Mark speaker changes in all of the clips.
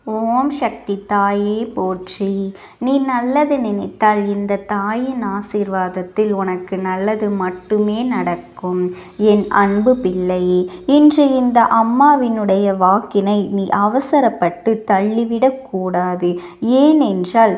Speaker 1: ஓம் சக்தி தாயே போற்றி. நீ நல்லது நினைத்தால் இந்த தாயின் ஆசீர்வாதத்தில் உனக்கு நல்லது மட்டுமே நடக்கும். என் அன்பு பிள்ளையே, இன்று இந்த அம்மாவினுடைய வாக்கினை நீ அவசரப்பட்டு தள்ளிவிடக் கூடாது. ஏனென்றால்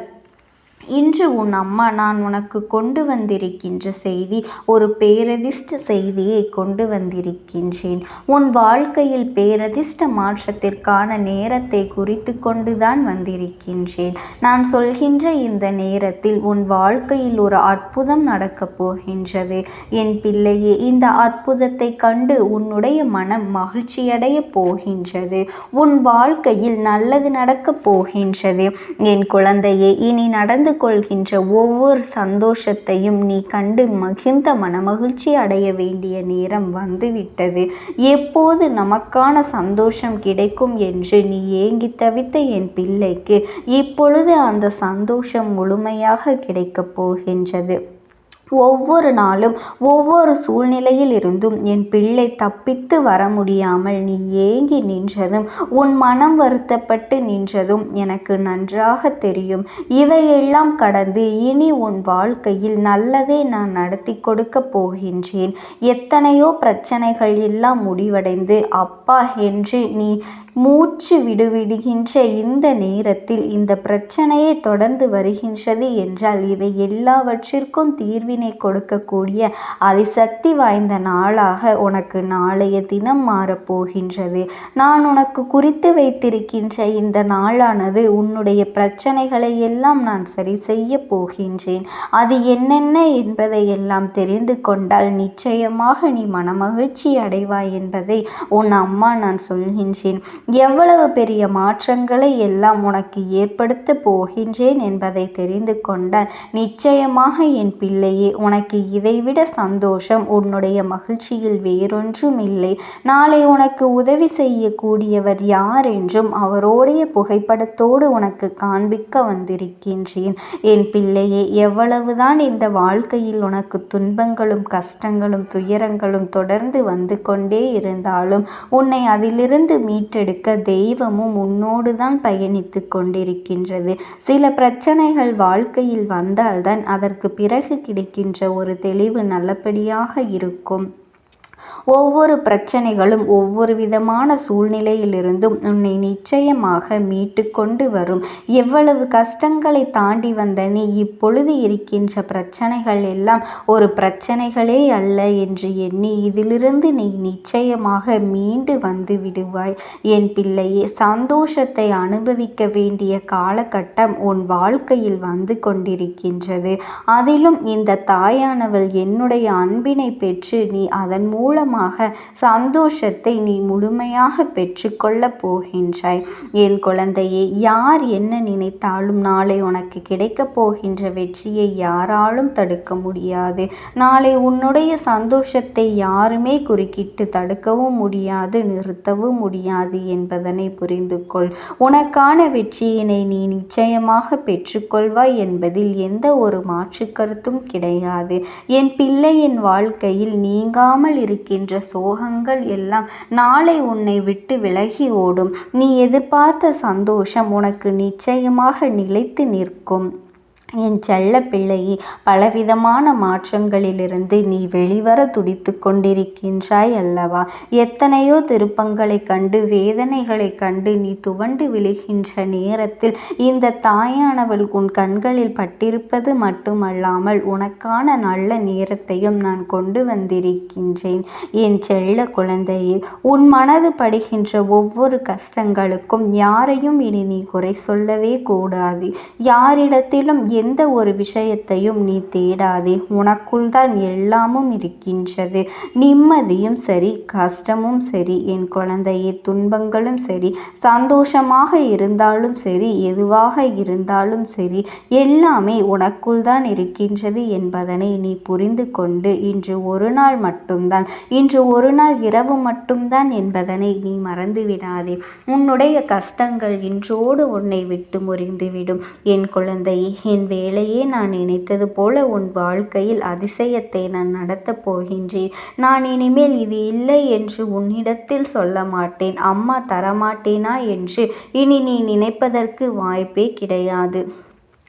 Speaker 1: இன்று உன் அம்மா நான் உனக்கு கொண்டு வந்திருக்கின்ற செய்தி ஒரு பேரதிர்ஷ்ட செய்தியை கொண்டு வந்திருக்கின்றேன். உன் வாழ்க்கையில் பேரதிர்ஷ்ட மாற்றத்திற்கான நேரத்தை குறித்து கொண்டுதான் வந்திருக்கின்றேன். நான் சொல்கின்ற இந்த நேரத்தில் உன் வாழ்க்கையில் ஒரு அற்புதம் நடக்கப் போகின்றது. என் பிள்ளையே, இந்த அற்புதத்தை கண்டு உன்னுடைய மனம் மகிழ்ச்சியடைய போகின்றது. உன் வாழ்க்கையில் நல்லது நடக்கப் போகின்றது. என் குழந்தையே, இனி நடந்து கொள்கின்ற ஒவ்வொரு சந்தோஷத்தையும் நீ கண்டு மகிழ்ந்த மனமகிழ்ச்சி அடைய வேண்டிய நேரம் வந்துவிட்டது. எப்போது நமக்கான சந்தோஷம் கிடைக்கும் என்று நீ ஏங்கி தவித்த என் பிள்ளைக்கு இப்பொழுது அந்த சந்தோஷம் முழுமையாக கிடைக்கப் போகின்றது. ஒவ்வொரு நாளும் ஒவ்வொரு சூழ்நிலையில் இருந்தும் என் பிள்ளை தப்பித்து வர முடியாமல் நீ ஏங்கி நின்றதும் உன் மனம் வருத்தப்பட்டு நின்றதும் எனக்கு நன்றாக தெரியும். இவையெல்லாம் கடந்து இனி உன் வாழ்க்கையில் நல்லதே நான் நடத்தி கொடுக்க போகின்றேன். எத்தனையோ பிரச்சனைகள் எல்லாம் முடிவடைந்து அப்பா என்று நீ மூச்சு விடுவிடுகின்ற இந்த நேரத்தில் இந்த பிரச்சனையை தொடர்ந்து வருகின்றது என்றால் இவை எல்லாவற்றிற்கும் தீர்வினை கொடுக்கக்கூடிய அதிசக்தி வாய்ந்த நாளாக உனக்கு நாளைய தினம் மாறப்போகின்றது. நான் உனக்கு குறித்து வைத்திருக்கின்ற இந்த நாளானது உன்னுடைய பிரச்சனைகளை எல்லாம் நான் சரி செய்ய போகின்றேன். அது என்னென்ன என்பதை எல்லாம் தெரிந்து கொண்டால் நிச்சயமாக நீ மனமகிழ்ச்சி அடைவாய் என்பதை உன் அம்மா நான் சொல்கின்றேன். எவ்வளவு பெரிய மாற்றங்களை எல்லாம் உனக்கு ஏற்படுத்த போகின்றேன் என்பதை தெரிந்து கொண்டால் நிச்சயமாக என் பிள்ளையே, உனக்கு இதைவிட சந்தோஷம் உன்னுடைய மகிழ்ச்சியில் வேறொன்றும் இல்லை. நாளை உனக்கு உதவி செய்யக்கூடியவர் யார் என்றும் அவருடைய புகைப்படத்தோடு உனக்கு காண்பிக்க வந்திருக்கின்றேன். என் பிள்ளையே, எவ்வளவுதான் இந்த வாழ்க்கையில் உனக்கு துன்பங்களும் கஷ்டங்களும் துயரங்களும் தொடர்ந்து வந்து கொண்டே இருந்தாலும் உன்னை அதிலிருந்து மீட்டெடுக்க தெய்வமும் உன்னோடு தான் பயணித்து கொண்டிருக்கின்றது. சில பிரச்சனைகள் வாழ்க்கையில் வந்தால்தான் அதற்கு பிறகு கிடைக்கின்ற ஒரு தெளிவு நல்லபடியாக இருக்கும். ஒவ்வொரு பிரச்சனைகளும் ஒவ்வொரு விதமான சூழ்நிலையிலிருந்தும் உன்னை நிச்சயமாக மீட்டு கொண்டு வரும். எவ்வளவு கஷ்டங்களை தாண்டி வந்த நீ இப்பொழுது இருக்கின்ற பிரச்சனைகள் எல்லாம் ஒரு பிரச்சனைகளே அல்ல என்று எண்ணி இதிலிருந்து நீ நிச்சயமாக மீண்டு வந்து விடுவாய். என் பிள்ளையே, சந்தோஷத்தை அனுபவிக்க வேண்டிய காலகட்டம் உன் வாழ்க்கையில் வந்து கொண்டிருக்கின்றது. அதிலும் இந்த தாயானவள் என்னுடைய அன்பினை பெற்று நீ அதன் மூலமாக சந்தோஷத்தை நீ முழுமையாக பெற்றுக்கொள்ளப் போகின்றாய். என் குழந்தையே, யார் என்ன நினைத்தாலும் நாளை உனக்கு கிடைக்கப் போகின்ற வெற்றியை யாராலும் தடுக்க முடியாது. நாளை உன்னுடைய சந்தோஷத்தை யாருமே குறுக்கிட்டு தடுக்கவும் முடியாது, நிறுத்தவும் முடியாது என்பதனை புரிந்து கொள். உனக்கான வெற்றியினை நீ நிச்சயமாக பெற்றுக்கொள்வாய் என்பதில் எந்த ஒரு மாற்று கருத்தும் கிடையாது. என் பிள்ளையின் வாழ்க்கையில் நீங்காமல் இருக்கின்ற சோகங்கள் எல்லாம் நாளை உன்னை விட்டு விலகி ஓடும். நீ எதிர்பார்த்த சந்தோஷம் உனக்கு நிச்சயமாக நிலைத்து நிற்கும். என் செல்ல பிள்ளையே, பலவிதமான மாற்றங்களிலிருந்து நீ வெளிவர துடித்து கொண்டிருக்கின்றாய் அல்லவா? எத்தனையோ திருப்பங்களை கண்டு வேதனைகளை கண்டு நீ துவண்டு விழுகின்ற நேரத்தில் இந்த தாயானவள் உன் கண்களில் பட்டிருப்பது மட்டுமல்லாமல் உனக்கான நல்ல நேரத்தையும் நான் கொண்டு வந்திருக்கின்றேன். என் செல்ல குழந்தையே, உன் மனது படுகின்ற ஒவ்வொரு கஷ்டங்களுக்கும் யாரையும் இனி நீ குறை சொல்லவே கூடாது. யாரிடத்திலும் எந்த ஒரு விஷயத்தையும் நீ தேடாதே. உனக்குள் தான் எல்லாமும் இருக்கின்றது. நிம்மதியும் சரி, கஷ்டமும் சரி என் குழந்தையே, துன்பங்களும் சரி, சந்தோஷமாக இருந்தாலும் சரி, எதுவாக இருந்தாலும் சரி, எல்லாமே உனக்குள் தான் இருக்கின்றது என்பதனை நீ புரிந்து கொண்டு இன்று ஒரு நாள் மட்டும்தான், இன்று ஒரு நாள் இரவு மட்டும்தான் என்பதனை நீ மறந்து விடாதே. உன்னுடைய கஷ்டங்கள் இன்றோடு உன்னை விட்டு முறிந்துவிடும். என் குழந்தையே, என் வேளையே நான் நினைத்தது போல உன் வாழ்க்கையில் அதிசயத்தை நான் நடத்தப் போகின்றேன். நான் இனிமேல் இது இல்லை என்று உன்னிடத்தில் சொல்ல மாட்டேன். அம்மா தரமாட்டேனா என்று இனி நீ நினைப்பதற்கு வாய்ப்பே கிடையாது.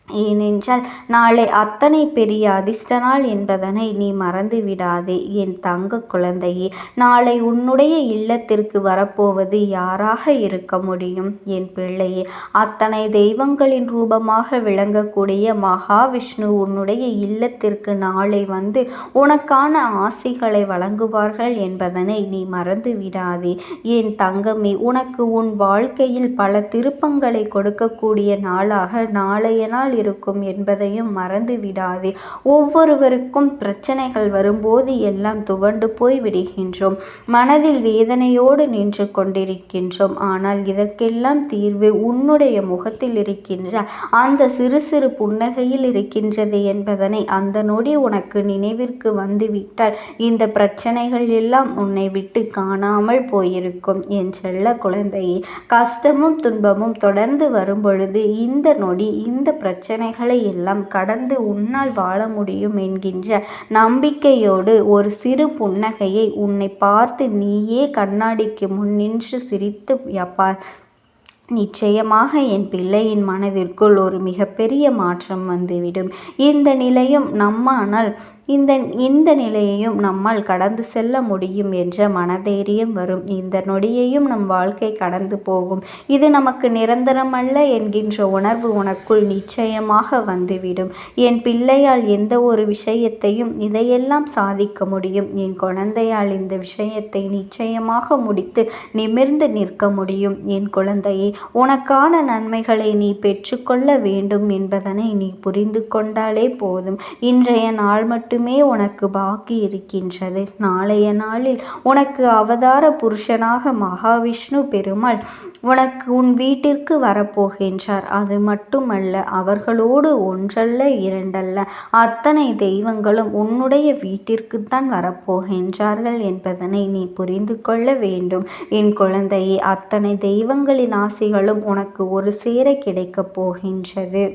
Speaker 1: ஏனென்றால் நாளை அத்தனை பெரிய அதிர்ஷ்ட நாள் என்பதனை நீ மறந்து விடாதே. என் தங்க குழந்தையே, நாளை உன்னுடைய இல்லத்திற்கு வரப்போவது யாராக இருக்க முடியும்? என் பிள்ளையே, அத்தனை தெய்வங்களின் ரூபமாக விளங்கக்கூடிய மகாவிஷ்ணு உன்னுடைய இல்லத்திற்கு நாளை வந்து உனக்கான ஆசிகளை வழங்குவார்கள் என்பதனை நீ மறந்து விடாதே. என் தங்கமே, உனக்கு உன் வாழ்க்கையில் பல திருப்பங்களை கொடுக்கக்கூடிய நாளாக நாளைய நாள் இருக்கும் என்பதையும் மறந்து விடாதே. ஒவ்வொருவருக்கும் பிரச்சனைகள் வரும்போது எல்லாம் துவண்டு போய் விடுகின்றோம். மனதில் வேதனையோடு நின்று கொண்டிருக்கின்றோம். ஆனால் இதற்கெல்லாம் தீர்வு உன்னுடைய முகத்தில் இருக்கின்ற அந்த சிறு சிறு புன்னகையில் இருக்கின்றது என்பதனை அந்த நொடி உனக்கு நினைவிற்கு வந்துவிட்டால் இந்த பிரச்சனைகள் எல்லாம் உன்னை விட்டு காணாமல் போயிருக்கும். என் செல்ல குழந்தையே, கஷ்டமும் துன்பமும் தொடர்ந்து வரும் பொழுது இந்த நொடி இந்த பிரச்சனைகளை எல்லாம் கடந்து உன்னால் வாழ முடியும் என்கின்ற நம்பிக்கையோடு ஒரு சிறு புன்னகையை உன்னை பார்த்து நீயே கண்ணாடிக்கு முன் நின்று சிரித்து பார். நிச்சயமாக என் பிள்ளையின் மனதிற்குள் ஒரு மிகப்பெரிய மாற்றம் வந்துவிடும். இந்த நிலையும் இந்த நிலையையும் நம்மால் கடந்து செல்ல முடியும் என்ற மனதைரியம் வரும். இந்த நொடியையும் நம் வாழ்க்கை கடந்து போகும். இது நமக்கு நிரந்தரமல்ல என்கின்ற உணர்வு உனக்குள் நிச்சயமாக வந்துவிடும். என் பிள்ளையால் எந்த ஒரு விஷயத்தையும் இதையெல்லாம் சாதிக்க முடியும். என் குழந்தையால் இந்த விஷயத்தை நிச்சயமாக முடித்து நிமிர்ந்து நிற்க முடியும். என் குழந்தையே, உனக்கான நன்மைகளை நீ பெற்றுக்கொள்ள வேண்டும் என்பதனை நீ புரிந்து கொண்டாலே போதும். இன்றைய நாள் மட்டுமே உனக்கு பாக்கி இருக்கின்றது. நாளைய நாளில் உனக்கு அவதார புருஷனாக மகாவிஷ்ணு பெருமாள் உன் வீட்டிற்கு வரப்போகின்றார். அது மட்டுமல்ல, அவர்களோடு ஒன்றல்ல இரண்டல்ல அத்தனை தெய்வங்களும் உன்னுடைய வீட்டிற்குத்தான் வரப்போகின்றார்கள் என்பதனை நீ புரிந்து கொள்ள வேண்டும். என் குழந்தையே, அத்தனை தெய்வங்களின் ஆசிகளும் உனக்கு ஒரு சேர கிடைக்கப் போகின்றது.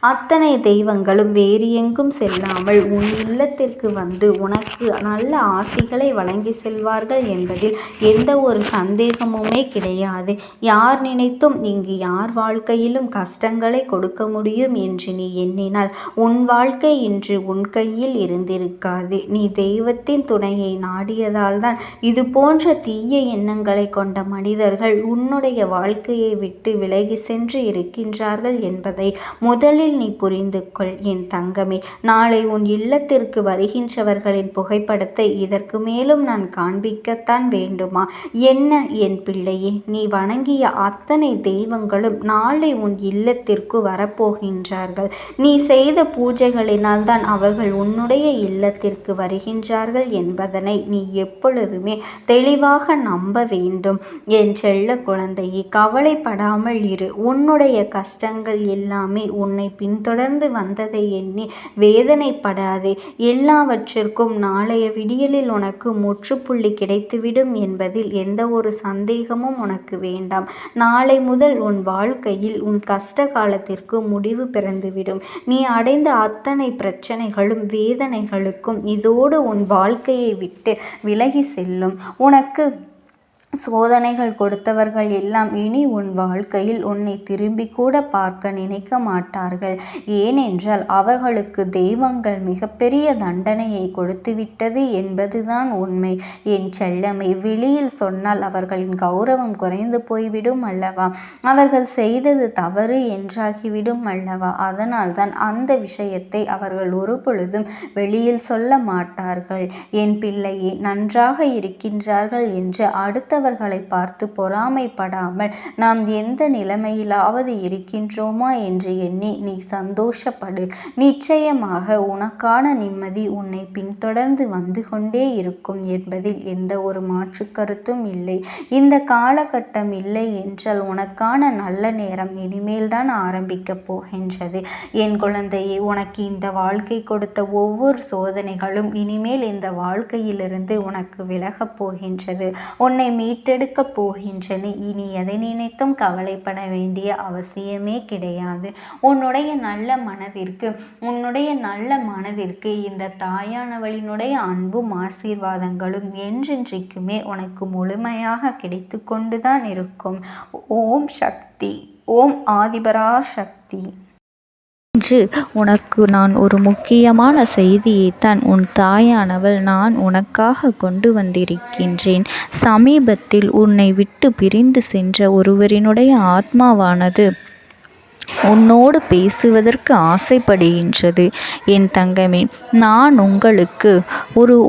Speaker 1: அத்தனை தெய்வங்களும் வேறு எங்கும் செல்லாமல் உன் இல்லத்திற்கு வந்து உனக்கு நல்ல ஆசிகளை வழங்கி செல்வார்கள் என்பதில் எந்த ஒரு சந்தேகமுமே கிடையாது. யார் நினைத்தும் இங்கு யார் வாழ்க்கையிலும் கஷ்டங்களை கொடுக்க முடியும் என்று நீ எண்ணினால் உன் வாழ்க்கை இன்று உன் கையில் இருந்திருக்காது. நீ தெய்வத்தின் துணையை நாடியதால் தான் இது போன்ற தீய எண்ணங்களை கொண்ட மனிதர்கள் உன்னுடைய வாழ்க்கையை விட்டு விலகி சென்று இருக்கின்றார்கள் என்பதை முதலில் நீ புரிந்து கொள். என் தங்கமே, நாளை உன் இல்லத்திற்கு வருகின்றவர்களின் புகைப்படத்தை இதற்கு மேலும் நான் காண்பிக்கத்தான் வேண்டுமா? என்ன என் பிள்ளையே, நீ வணங்கிய அத்தனை தெய்வங்களும் நாளை உன் இல்லத்திற்கு வரப்போகின்றார்கள். நீ செய்த பூஜைகளினால் தான் அவர்கள் உன்னுடைய இல்லத்திற்கு வருகின்றார்கள் என்பதனை நீ எப்பொழுதுமே தெளிவாக நம்ப வேண்டும். என் செல்ல குழந்தையே, கவலைப்படாமல் இரு. உன்னுடைய கஷ்டங்கள் எல்லாமே உன்னை பின்தொடர்ந்து வந்ததை எண்ணி வேதனைப்படாதே. எல்லாவற்றிற்கும் நாளைய விடியலில் உனக்கு முற்றுப்புள்ளி கிடைத்துவிடும் என்பதில் எந்த ஒரு சந்தேகமும் உனக்கு வேண்டாம். நாளை முதல் உன் வாழ்க்கையில் உன் கஷ்ட காலத்திற்கு முடிவு பிறந்துவிடும். நீ அடைந்த அத்தனை பிரச்சனைகளும் வேதனைகளுக்கும் இதோடு உன் வாழ்க்கையை விட்டு விலகி செல்லும். உனக்கு சோதனைகள் கொடுத்தவர்கள் எல்லாம் இனி உன் வாழ்க்கையில் உன்னை திரும்பி கூட பார்க்க நினைக்க மாட்டார்கள். ஏனென்றால் அவர்களுக்கு தெய்வங்கள் மிகப்பெரிய தண்டனையை கொடுத்துவிட்டது என்பதுதான் உண்மை. என் செல்லமை, வெளியில் சொன்னால் அவர்களின் கௌரவம் குறைந்து போய்விடும் அல்லவா? அவர்கள் செய்தது தவறு என்றாகிவிடும் அல்லவா? அதனால்தான் அந்த விஷயத்தை அவர்கள் ஒரு பொழுதும் வெளியில் சொல்ல மாட்டார்கள். என் பிள்ளையே, நன்றாக இருக்கின்றார்கள் என்று அடுத்தவர்களை பார்த்து பொறாமைப்படாமல் நாம் எந்த நிலைமையிலாவது இருக்கின்றோமா என்று எண்ணி நீ சந்தோஷப்படு. நிச்சயமாக உனக்கான நிம்மதி உன்னை பின்தொடர்ந்து வந்து கொண்டே இருக்கும் என்பதில் எந்த ஒரு மாற்று கருத்தும் இல்லை. இந்த காலகட்டம் இல்லை என்றால் உனக்கான நல்ல நேரம் இனிமேல் தான் ஆரம்பிக்கப் போகின்றது. என் குழந்தையே, உனக்கு இந்த வாழ்க்கை கொடுத்த ஒவ்வொரு சோதனைகளும் இனிமேல் இந்த வாழ்க்கையிலிருந்து உனக்கு விலகப் போகின்றது. உன்னை மீட்டெடுக்கப் போகின்றன. இனி எதை நினைத்தும் கவலைப்பட வேண்டிய அவசியமே கிடையாது. உன்னுடைய நல்ல மனதிற்கு இந்த தாயானவளினுடைய அன்பும் ஆசீர்வாதங்களும் என்றென்றைக்குமே உனக்கு முழுமையாக கிடைத்து கொண்டுதான் இருக்கும். ஓம் சக்தி. ஓம் ஆதிபராசக்தி. இன்று உனக்கு நான் ஒரு முக்கியமான செய்தியைத்தான் உன் தாயானவள் நான் உனக்காக கொண்டு வந்திருக்கின்றேன். சமீபத்தில் உன்னை விட்டு பிரிந்து சென்ற ஒருவரினுடைய ஆத்மாவானது உன்னோடு பேசுவதற்கு ஆசைப்படுகின்றது. என் தங்கமே, நான் உங்களுக்கு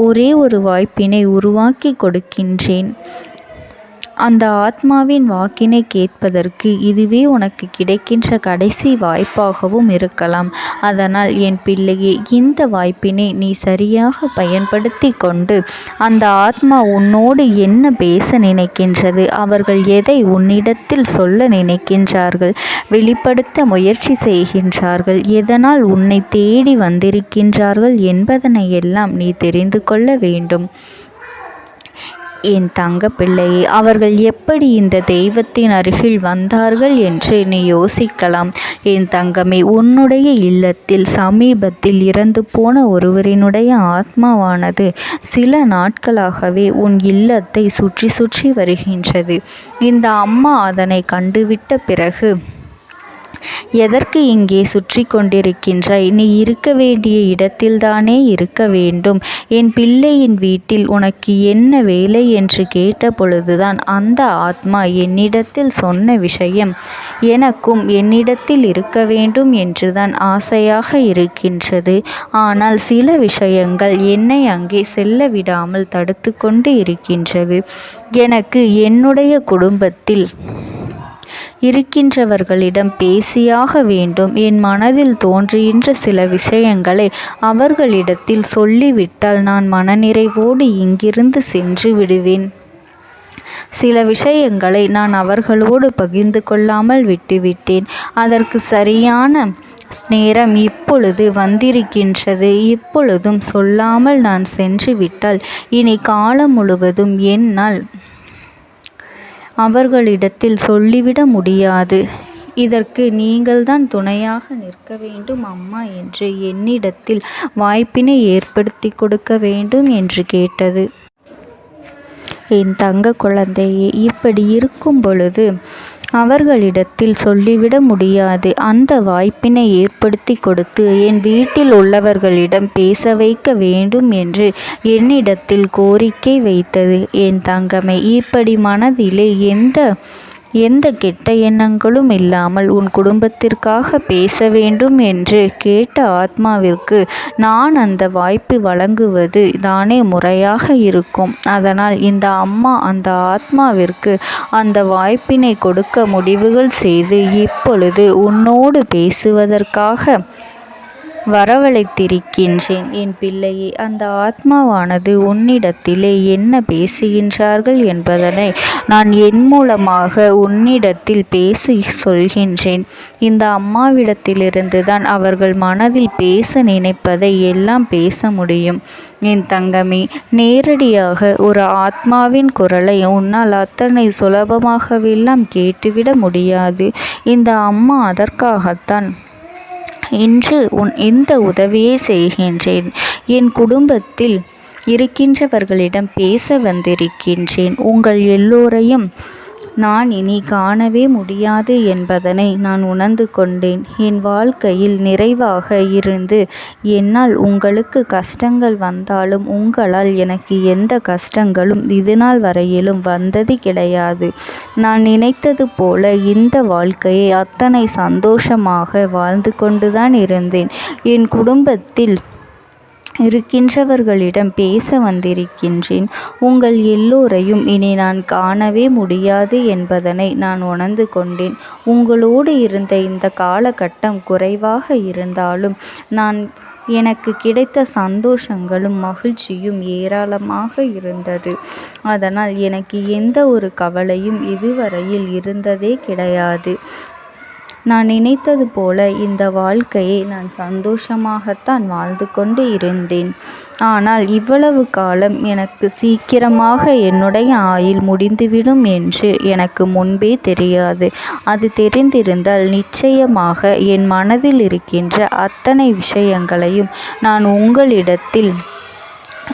Speaker 1: ஒரே ஒரு வாய்ப்பினை உருவாக்கி கொடுக்கின்றேன். அந்த ஆத்மாவின் வாக்கினை கேட்பதற்கு இதுவே உனக்கு கிடைக்கின்ற கடைசி வாய்ப்பாகவும் இருக்கலாம். அதனால் என் பிள்ளையே, இந்த வாய்ப்பினை நீ சரியாக பயன்படுத்தி கொண்டு அந்த ஆத்மா உன்னோடு என்ன பேச நினைக்கின்றது, அவர்கள் எதை உன்னிடத்தில் சொல்ல நினைக்கின்றார்கள், வெளிப்படுத்த முயற்சி செய்கின்றார்கள், எதனால் உன்னை தேடி வந்திருக்கின்றார்கள் என்பதனை எல்லாம் நீ தெரிந்து கொள்ள வேண்டும். என் தங்க பிள்ளையே, அவர்கள் எப்படி இந்த தெய்வத்தின் அருகில் வந்தார்கள் என்று நீ யோசிக்கலாம். என் தங்கமே, உன்னுடைய இல்லத்தில் சமீபத்தில் இறந்து போன ஒருவரினுடைய ஆத்மாவானது சில நாட்களாகவே உன் இல்லத்தை சுற்றி சுற்றி வருகின்றது. இந்த அம்மா அதனை கண்டுவிட்ட பிறகு, எதற்கு இங்கே சுற்றி கொண்டிருக்கின்றாய்? நீ இருக்க வேண்டிய இடத்தில்தானே இருக்க வேண்டும். என் பிள்ளையின் வீட்டில் உனக்கு என்ன வேலை என்று கேட்ட பொழுதுதான் அந்த ஆத்மா என்னிடத்தில் சொன்ன விஷயம், எனக்கும் என்னிடத்தில் இருக்க வேண்டும் என்றுதான் ஆசையாக இருக்கின்றது. ஆனால் சில விஷயங்கள் என்னை அங்கே செல்ல விடாமல் தடுத்து கொண்டு இருக்கின்றது. எனக்கு என்னுடைய குடும்பத்தில் இருக்கின்றவர்களிடம் பேசியாக வேண்டும். என் மனதில் தோன்றுகின்ற சில விஷயங்களை அவர்களிடத்தில் சொல்லிவிட்டால் நான் மனநிறைவோடு இங்கிருந்து சென்று விடுவேன். சில விஷயங்களை நான் அவர்களோடு பகிர்ந்து கொள்ளாமல் விட்டுவிட்டேன். அதற்கு சரியான நேரம் இப்பொழுது வந்திருக்கின்றது. இப்பொழுதும் சொல்லாமல் நான் சென்று விட்டால் இனி காலம் முழுவதும் என்னால் அவர்களிடத்தில் சொல்லிவிட முடியாது. இதற்கு நீங்கள்தான் துணையாக நிற்க வேண்டும் அம்மா என்று என்னிடத்தில் வாய்ப்பினை ஏற்படுத்தி கொடுக்க வேண்டும் என்று கேட்டது. என் தங்க குழந்தையே, இப்படி இருக்கும் பொழுது அவர்களிடத்தில் சொல்லிவிட முடியாது. அந்த வாய்ப்பினை ஏற்படுத்தி கொடுத்து என் வீட்டில் உள்ளவர்களிடம் பேச வைக்க வேண்டும் என்று என்னிடத்தில் கோரிக்கை வைத்தது. என் தங்கமே, இப்படி மனதிலே எந்த கெட்ட எண்ணங்களும் இல்லாமல் உன் குடும்பத்திற்காக பேச வேண்டும் என்று கேட்ட ஆத்மாவிற்கு நான் அந்த வாய்ப்பு வழங்குவது தானே முறையாக இருக்கும். அதனால் இந்த அம்மா அந்த ஆத்மாவிற்கு அந்த வாய்ப்பினை கொடுக்க முடிவுகள் செய்து இப்பொழுது உன்னோடு பேசுவதற்காக வரவழைத்திருக்கின்றேன். என் பிள்ளையே, அந்த ஆத்மாவானது உன்னிடத்திலே என்ன பேசுகின்றார்கள் என்பதனை நான் என் மூலமாக உன்னிடத்தில் பேசி சொல்கின்றேன். இந்த அம்மாவிடத்திலிருந்து தான் அவர்கள் மனதில் பேச நினைப்பதை எல்லாம் பேச முடியும். என் தங்கமே, நேரடியாக ஒரு ஆத்மாவின் குரலை உன்னால் அத்தனை சுலபமாகவெல்லாம் கேட்டுவிட முடியாது. இந்த அம்மா அதற்காகத்தான் இன்று இந்த உதவியை செய்கின்றேன். என் குடும்பத்தில் இருக்கின்றவர்களிடம் பேச வந்திருக்கின்றேன். உங்கள் எல்லோரையும் நான் இனி காணவே முடியாது என்பதனை நான் உணர்ந்து கொண்டேன். என் வாழ்க்கையில் நிறைவாக இருந்து என்னால் உங்களுக்கு கஷ்டங்கள் வந்தாலும் உங்களால் எனக்கு எந்த கஷ்டங்களும் இதுநாள் வரையிலும் வந்தது கிடையாது. நான் நினைத்தது போல இந்த வாழ்க்கையை அத்தனை சந்தோஷமாக வாழ்ந்து கொண்டுதான் இருந்தேன். என் குடும்பத்தில் இருக்கின்றவர்களிடம் பேச வந்திருக்கின்றேன். உங்கள் எல்லோரையும் இனி நான் காணவே முடியாது என்பதனை நான் உணர்ந்து கொண்டேன். உங்களோடு இருந்த இந்த காலகட்டம் குறைவாக இருந்தாலும் எனக்கு கிடைத்த சந்தோஷங்களும் மகிழ்ச்சியும் ஏராளமாக இருந்தது. அதனால் எனக்கு எந்த ஒரு கவலையும் இதுவரையில் இருந்ததே கிடையாது. நான் நினைத்தது போல இந்த வாழ்க்கையை நான் சந்தோஷமாகத்தான் வாழ்ந்து கொண்டு இருந்தேன். ஆனால் இவ்வளவு காலம் எனக்கு சீக்கிரமாக என்னுடைய ஆயுள் முடிந்துவிடும் என்று எனக்கு முன்பே தெரியாது. அது தெரிந்திருந்தால் நிச்சயமாக என் மனதில் இருக்கின்ற அத்தனை விஷயங்களையும் நான் உங்களிடத்தில்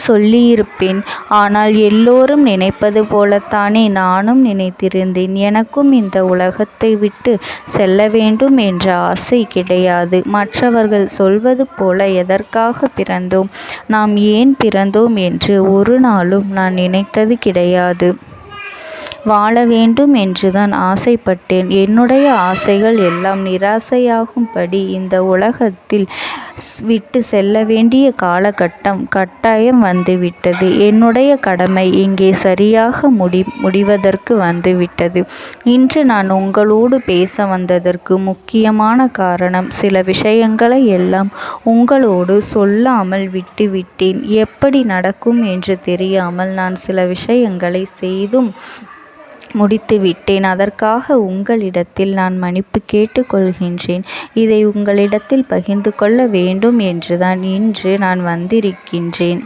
Speaker 1: சொல்லியிருப்பேன். ஆனால் எல்லோரும் நினைப்பது போலத்தானே நானும் நினைத்திருந்தேன். எனக்கும் இந்த உலகத்தை விட்டு செல்ல வேண்டும் என்ற ஆசை கிடையாது. மற்றவர்கள் சொல்வது போல எதற்காக பிறந்தோம், நாம் ஏன் பிறந்தோம் என்று ஒரு நாளும் நான் நினைத்தது கிடையாது. வாழ வேண்டும் என்றுதான் ஆசைப்பட்டேன். என்னுடைய ஆசைகள் எல்லாம் நிராசையாகும்படி இந்த உலகத்தில் விட்டு செல்ல வேண்டிய காலகட்டம் கட்டாயம் வந்துவிட்டது. என்னுடைய கடமை இங்கே சரியாக முடிவதற்கு வந்துவிட்டது. இன்று நான் உங்களோடு பேச வந்ததற்கு முக்கியமான காரணம், சில விஷயங்களை எல்லாம் உங்களோடு சொல்லாமல் விட்டுவிட்டேன். எப்படி நடக்கும் என்று தெரியாமல் நான் சில விஷயங்களை செய்தும் முடித்துவிட்டேன். அதற்காக உங்களிடத்தில் நான் மன்னிப்பு கேட்டுக்கொள்கின்றேன். இதை உங்களிடத்தில் பகிர்ந்து கொள்ள வேண்டும் என்றுதான் இன்று நான் வந்திருக்கின்றேன்.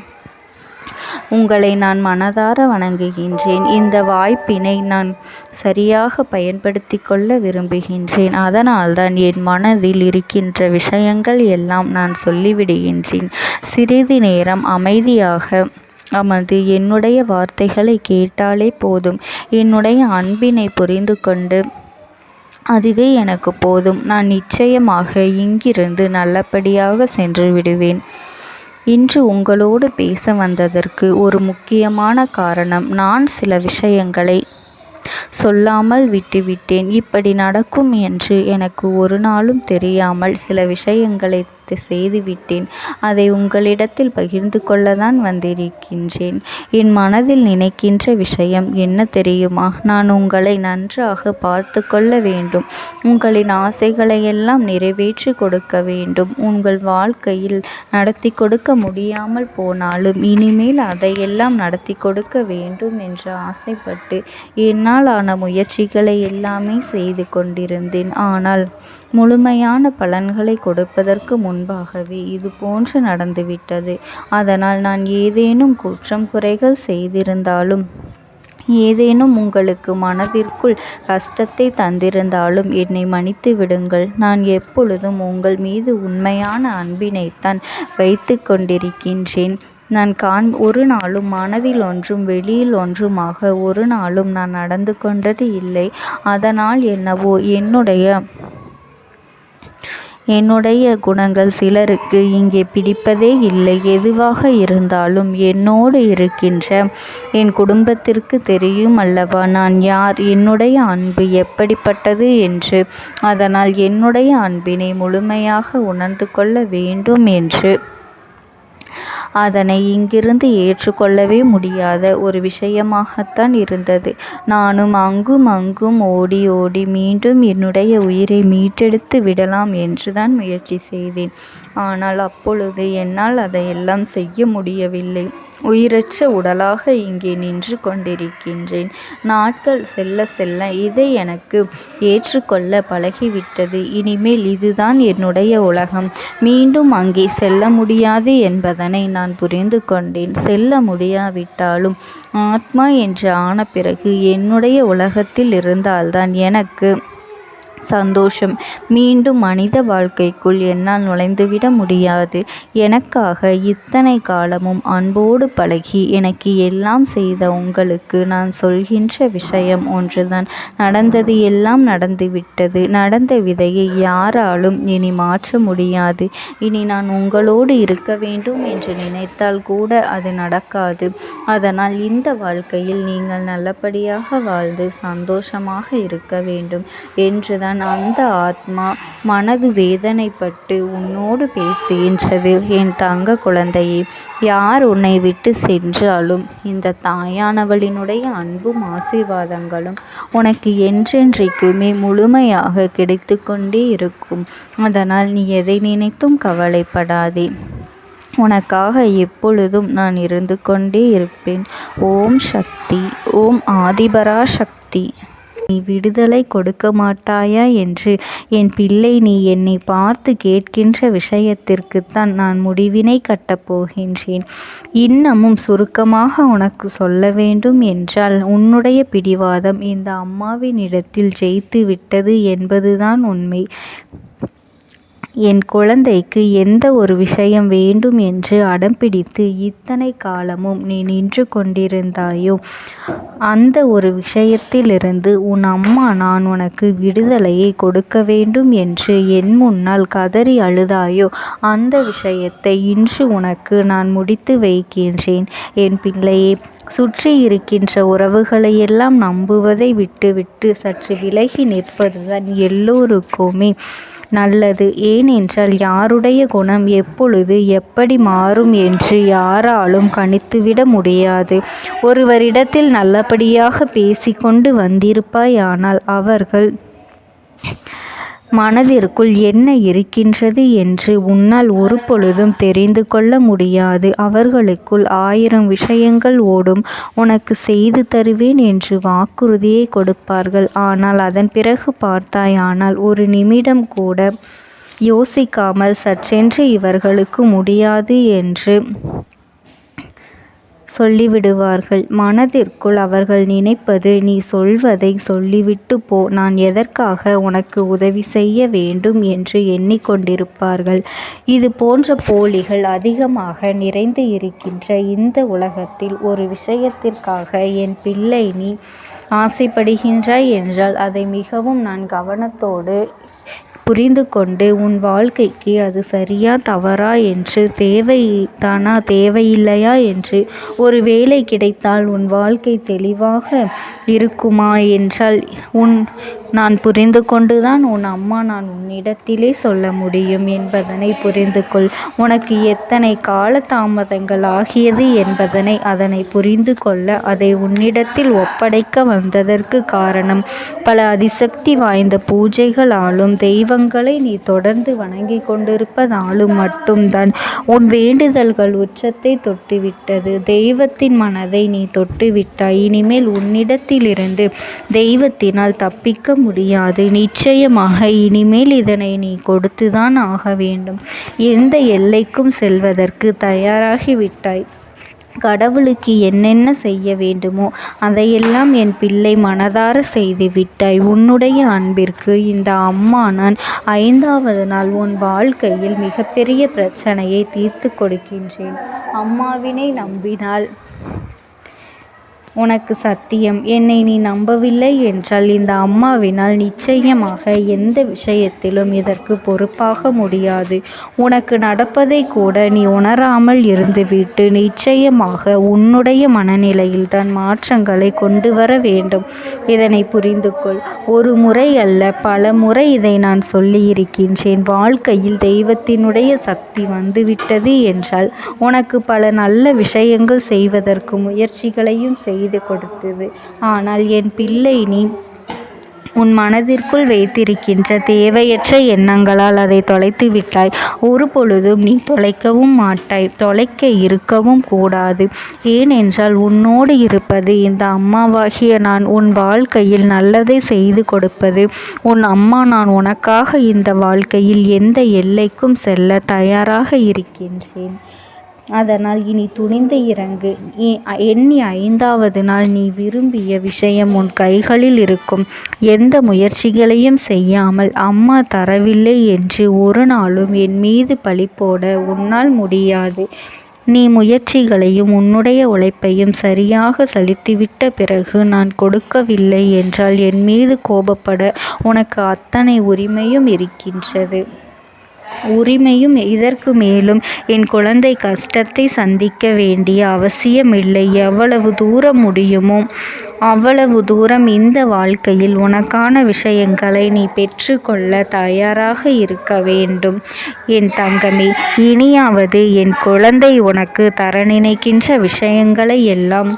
Speaker 1: உங்களை நான் மனதார வணங்குகின்றேன். இந்த வாய்ப்பினை நான் சரியாக பயன்படுத்தி கொள்ள விரும்புகின்றேன். அதனால்தான் என் மனதில் இருக்கின்ற விஷயங்கள் எல்லாம் நான் சொல்லிவிடுகின்றேன். சிறிது நேரம் அமைதியாக அமர்ந்து என்னுடைய வார்த்தைகளை கேட்டாலே போதும். என்னுடைய அன்பினை புரிந்து கொண்டு அதுவே எனக்கு போதும். நான் நிச்சயமாக இங்கிருந்து நல்லபடியாக சென்று விடுவேன். இன்று உங்களோடு பேச வந்ததற்கு ஒரு முக்கியமான காரணம், நான் சில விஷயங்களை சொல்லாமல் விட்டுவிட்டேன். இப்படி நடக்கும் என்று எனக்கு ஒரு நாளும் தெரியாமல் சில விஷயங்களை செய்துவிட்டேன். அதை உங்களிடத்தில் பகிர்ந்து கொள்ளத்தான் வந்திருக்கின்றேன். என் மனதில் நினைக்கின்ற விஷயம் என்ன தெரியுமா? நான் உங்களை நன்றாக பார்த்து கொள்ள வேண்டும். உங்களின் ஆசைகளை எல்லாம் நிறைவேற்றி கொடுக்க வேண்டும். உங்கள் வாழ்க்கையில் நடத்தி கொடுக்க முடியாமல் போனாலும் இனிமேல் அதையெல்லாம் நடத்தி கொடுக்க வேண்டும் என்று ஆசைப்பட்டு என்னால் ஆன முயற்சிகளை எல்லாமே செய்து கொண்டிருந்தேன். ஆனால் முழுமையான பலன்களை கொடுப்பதற்கு முன்பாகவே இது போன்று நடந்துவிட்டது. அதனால் நான் ஏதேனும் குற்றம் குறைகள் செய்திருந்தாலும், ஏதேனும் உங்களுக்கு மனதிற்குள் கஷ்டத்தை தந்திருந்தாலும் என்னை மன்னித்து விடுங்கள். நான் எப்பொழுதும் உங்கள் மீது உண்மையான அன்பினைத்தான் வைத்து கொண்டிருக்கின்றேன். நான் ஒரு நாளும் மனதில் ஒன்றும் வெளியில் ஒன்றுமாக ஒரு நாளும் நான் நடந்து கொண்டது இல்லை. அதனால் என்னவோ என்னுடைய குணங்கள் சிலருக்கு இங்கே பிடிப்பதே இல்லை. எதுவாக இருந்தாலும் என்னோடு இருக்கின்ற என் குடும்பத்திற்கு தெரியும் அல்லவா நான் யார், என்னுடைய அன்பு எப்படிப்பட்டது என்று. அதனால் என்னுடைய அன்பினை முழுமையாக உணர்ந்து கொள்ள வேண்டும் என்று அதனை இங்கிருந்து ஏற்றுக்கொள்ளவே முடியாத ஒரு விஷயமாகத்தான் இருந்தது. நானும் அங்கும் அங்கும் ஓடி ஓடி மீண்டும் என்னுடைய உயிரை மீட்டெடுத்து விடலாம் என்றுதான் முயற்சி செய்தேன். ஆனால் அப்பொழுது என்னால் அதையெல்லாம் செய்ய முடியவில்லை. உயிரற்ற உடலாக இங்கே நின்று கொண்டிருக்கின்றேன். நாட்கள் செல்ல செல்ல இதை எனக்கு ஏற்றுக்கொள்ள பழகிவிட்டது. இனிமேல் இதுதான் என்னுடைய உலகம். மீண்டும் அங்கே செல்ல முடியாது என்பதனை நான் புரிந்து கொண்டேன். செல்ல முடியாவிட்டாலும் ஆத்மா என்று ஆன பிறகு என்னுடைய உலகத்தில் இருந்தால்தான் எனக்கு சந்தோஷம். மீண்டும் மனித வாழ்க்கைக்குள் என்னால் நுழைந்துவிட முடியாது. எனக்காக இத்தனை காலமும் அன்போடு பழகி எனக்கு எல்லாம் செய்த உங்களுக்கு நான் சொல்கின்ற விஷயம் ஒன்றுதான். நடந்தது எல்லாம் நடந்துவிட்டது. நடந்த விதையை யாராலும் இனி மாற்ற முடியாது. இனி நான் உங்களோடு இருக்க வேண்டும் என்று நினைத்தால் கூட அது நடக்காது. அதனால் இந்த வாழ்க்கையில் நீங்கள் நல்லபடியாக வாழ்ந்து சந்தோஷமாக இருக்க வேண்டும் என்றுதான் அந்த ஆத்மா மனது வேதனைப்பட்டு உன்னோடு பேசுகின்றது. என் தங்க குழந்தையே, யார் உன்னை விட்டு சென்றாலும் இந்த தாயானவளினுடைய அன்பும் ஆசீர்வாதங்களும் உனக்கு என்றென்றைக்குமே முழுமையாக கிடைத்து கொண்டே இருக்கும். அதனால் நீ எதை நினைத்தும் கவலைப்படாதே. உனக்காக எப்பொழுதும் நான் இருந்து கொண்டே இருப்பேன். ஓம் சக்தி. ஓம் ஆதிபரா சக்தி. விடுதலை கொடுக்க மாட்டாயா என்று என் பிள்ளை, நீ என்னை பார்த்து கேட்கின்ற விஷயத்திற்குத்தான் நான் முடிவினை கட்டப் போகின்றேன். இன்னமும் சுருக்கமாக உனக்கு சொல்ல வேண்டும் என்றால், உன்னுடைய பிடிவாதம் இந்த அம்மாவினிடத்தில் ஜெயித்து விட்டது என்பதுதான் உண்மை. என் குழந்தைக்கு எந்த ஒரு விஷயம் வேண்டும் என்று அடம்பிடித்து இத்தனை காலமும் நீ நின்று கொண்டிருந்தாயோ, அந்த ஒரு விஷயத்திலிருந்து உன் அம்மா நான் உனக்கு விடுதலையை கொடுக்க வேண்டும் என்று என் முன்னால் கதறி அழுதாயோ, அந்த விஷயத்தை இன்று உனக்கு நான் முடித்து வைக்கின்றேன். என் பிள்ளையே, சுற்றி இருக்கின்ற உறவுகளையெல்லாம் நம்புவதை விட்டுவிட்டு சற்று விலகி நிற்பதுதான் எல்லோருக்குமே நல்லது. ஏனென்றால் யாருடைய குணம் எப்பொழுது எப்படி மாறும் என்று யாராலும் கணித்துவிட முடியாது. ஒருவரிடத்தில் நல்லபடியாக பேசிக்கொண்டு வந்திருப்பாயானால் அவர்கள் மனதிற்குள் என்ன இருக்கின்றது என்று உன்னால் ஒரு பொழுதும் தெரிந்து கொள்ள முடியாது. அவர்களுக்குள் 1000 விஷயங்கள் ஓடும். உனக்கு செய்து தருவேன் என்று வாக்குறுதியை கொடுப்பார்கள். ஆனால் அதன் பிறகு பார்த்தாயானால் ஒரு நிமிடம் கூட யோசிக்காமல் சற்றென்று இவர்களுக்கு முடியாது என்று சொல்லிவிடுவார்கள். மனதிற்குள் அவர்கள் நினைப்பது, நீ சொல்வதை சொல்லிவிட்டு போ, நான் எதற்காக உனக்கு உதவி செய்ய வேண்டும் என்று எண்ணிக்கொண்டிருப்பார்கள். இது போன்ற போலிகள் அதிகமாக நிறைந்து இருக்கின்ற இந்த உலகத்தில் ஒரு விஷயத்திற்காக என் பிள்ளை நீ ஆசைப்படுகின்றாய் என்றால் அதை மிகவும் நான் கவனத்தோடு புரிந்து கொண்டு உன் வாழ்க்கைக்கு அது சரியா தவறா என்று, தேவைதானா தேவையில்லையா என்று, ஒரு வேலை கிடைத்தால் உன் வாழ்க்கை தெளிவாக இருக்குமா என்றால் நான் புரிந்து கொண்டுதான் உன் அம்மா நான் உன்னிடத்திலே சொல்ல முடியும் என்பதனை புரிந்து கொள். உனக்கு எத்தனை கால தாமதங்கள் ஆகியது என்பதனை அதனை புரிந்து கொள்ள அதை உன்னிடத்தில் ஒப்படைக்க வந்ததற்கு காரணம், பல அதிசக்தி வாய்ந்த பூஜைகளாலும் தெய்வங்களை நீ தொடர்ந்து வணங்கி கொண்டிருப்பதாலும் மட்டும்தான் உன் வேண்டுதல்கள் உச்சத்தை தொட்டுவிட்டது. தெய்வத்தின் மனதை நீ தொட்டுவிட்டாய். இனிமேல் உன்னிடத்திலிருந்து தெய்வத்தினால் தப்பிக்க முடியாது. நிச்சயமாக இனிமேல் இதனை நீ கொடுத்துதான் ஆக வேண்டும். எந்த எல்லைக்கும் செல்வதற்கு தயாராகிவிட்டாய். கடவுளுக்கு என்னென்ன செய்ய வேண்டுமோ அதையெல்லாம் என் பிள்ளை மனதார செய்து விட்டாய். உன்னுடைய அன்பிற்கு இந்த அம்மா நான் 5வது நாள் உன் வாழ்க்கையில் மிகப்பெரிய பிரச்சனையை தீர்த்து கொடுக்கின்றேன். அம்மாவினை நம்பினால் உனக்கு சத்தியம். என்னை நீ நம்பவில்லை என்றால் இந்த அம்மாவினால் நிச்சயமாக எந்த விஷயத்திலும் இதற்கு பொறுப்பாக முடியாது. உனக்கு நடப்பதை கூட நீ உணராமல் இருந்துவிட்டு நிச்சயமாக உன்னுடைய மனநிலையில் தான் மாற்றங்களை கொண்டு வர வேண்டும். இதனை புரிந்து கொள். ஒரு முறை அல்ல, பல முறை இதை நான் சொல்லியிருக்கின்றேன். வாழ்க்கையில் தெய்வத்தினுடைய சக்தி வந்துவிட்டது என்றால் உனக்கு பல நல்ல விஷயங்கள் செய்வதற்கு முயற்சிகளையும் செய்து கொடுத்தது. ஆனால் என் பிள்ளை, நீ உன் மனதிற்குள் வைத்திருக்கின்ற தேவையற்ற எண்ணங்களால் அதை தொலைத்து விட்டாய். ஒரு பொழுதும் நீ தொலைக்கவும் மாட்டாய். தொலைக்க இருக்கவும் கூடாது. ஏனென்றால் உன்னோடு இருப்பது இந்த அம்மாவாகிய நான். உன் வாழ்க்கையில் நல்லதை செய்து கொடுப்பது உன் அம்மா நான். உனக்காக இந்த வாழ்க்கையில் எந்த எல்லைக்கும் செல்ல தயாராக இருக்கின்றேன். அதனால் இனி துணிந்து இறங்கு. எண்ணி 5வது நாள் நீ விரும்பிய விஷயம் உன் கைகளில் இருக்கும். எந்த முயற்சிகளையும் செய்யாமல் அம்மா தரவில்லை என்று ஒரு நாளும் என் மீது பழி போட உன்னால் முடியாது. நீ முயற்சிகளையும் உன்னுடைய உழைப்பையும் சரியாக செலுத்திவிட்ட பிறகு நான் கொடுக்கவில்லை என்றால் என் மீது கோபப்பட உனக்கு அத்தனை உரிமையும் இருக்கின்றது. இதற்கு மேலும் என் குழந்தை கஷ்டத்தை சந்திக்க வேண்டிய அவசியமில்லை. எவ்வளவு தூரம் முடியுமோ அவ்வளவு தூரம் இந்த வாழ்க்கையில் உனக்கான விஷயங்களை நீ பெற்றுக்கொள்ள தயாராக இருக்க வேண்டும். என் தங்கமே, இனியாவது என் குழந்தை உனக்கு தர நினைக்கின்ற விஷயங்களை எல்லாம்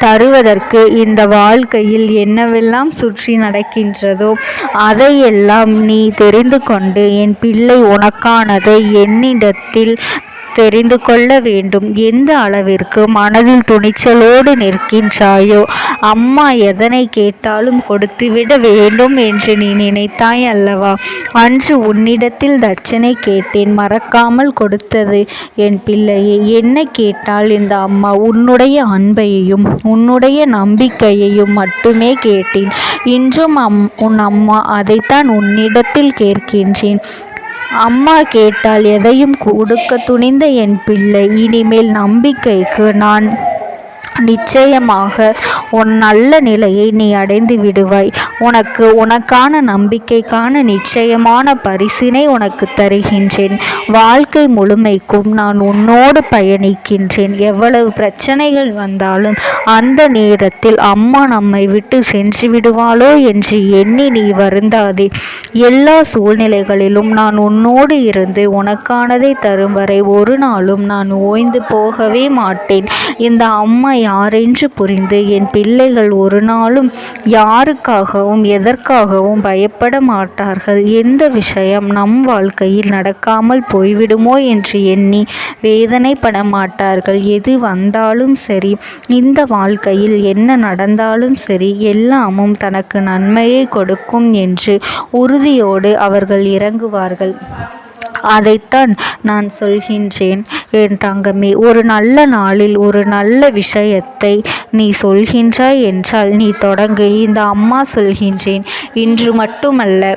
Speaker 1: தருவதற்கு இந்த வாழ்க்கையில் என்னவெல்லாம் சுற்றி நடக்கின்றதோ அதையெல்லாம் நீ தெரிந்து கொண்டு என் பிள்ளை உனக்கானதை என்னிடத்தில் தெரிந்து கொள்ள வேண்டும். எந்த அளவிற்கு மனதில் துணிச்சலோடு நிற்கின்றாயோ, அம்மா எதனை கேட்டாலும் கொடுத்துவிட வேண்டும் என்று நீ நினைத்தாய் அல்லவா? அன்று உன்னிடத்தில் தட்சணை கேட்டேன், மறக்காமல் கொடுத்தது என் பிள்ளையே. என்ன கேட்டால் இந்த அம்மா? உன்னுடைய அன்பையும் உன்னுடைய நம்பிக்கையையும் மட்டுமே கேட்டேன். இன்றும் உன் அம்மா அதைத்தான் உன்னிடத்தில் கேட்கின்றேன். அம்மா கேட்டால் எதையும் கொடுக்க துணிந்த என் பிள்ளை, இனிமேல் நம்பிக்கைக்கு நான் நிச்சயமாக உன் நல்ல நிலையை நீ அடைந்து விடுவாய். உனக்கான நம்பிக்கைக்கான நிச்சயமான பரிசினை உனக்கு தருகின்றேன். வாழ்க்கை முழுமைக்கும் நான் உன்னோடு பயணிக்கின்றேன். எவ்வளவு பிரச்சனைகள் வந்தாலும் அந்த நேரத்தில் அம்மா நம்மை விட்டு சென்று விடுவாளோ என்று எண்ணி நீ வருந்தாதே. எல்லா சூழ்நிலைகளிலும் நான் உன்னோடு இருந்து உனக்கானதை தரும் வரை ஒரு நாளும் நான் ஓய்ந்து போகவே மாட்டேன். இந்த அம்மா யாரென்று புரிந்து என் பிள்ளைகள் ஒரு நாளும் யாருக்காகவும் எதற்காகவும் பயப்பட மாட்டார்கள். எந்த விஷயம் நம் வாழ்க்கையில் நடக்காமல் போய்விடுமோ என்று எண்ணி வேதனைப்பட மாட்டார்கள். எது வந்தாலும் சரி, இந்த வாழ்க்கையில் என்ன நடந்தாலும் சரி, எல்லாமும் தனக்கு நன்மையை கொடுக்கும் என்று உறுதியோடு அவர்கள் இறங்குவார்கள். அதைத்தான் நான் சொல்கின்றேன் என் தங்கமே. ஒரு நல்ல நாளில் ஒரு நல்ல விஷயத்தை நீ சொல்கின்றாய் என்றால் நீ தொடங்கு. இந்த அம்மா சொல்கின்றேன், இன்று மட்டுமல்ல,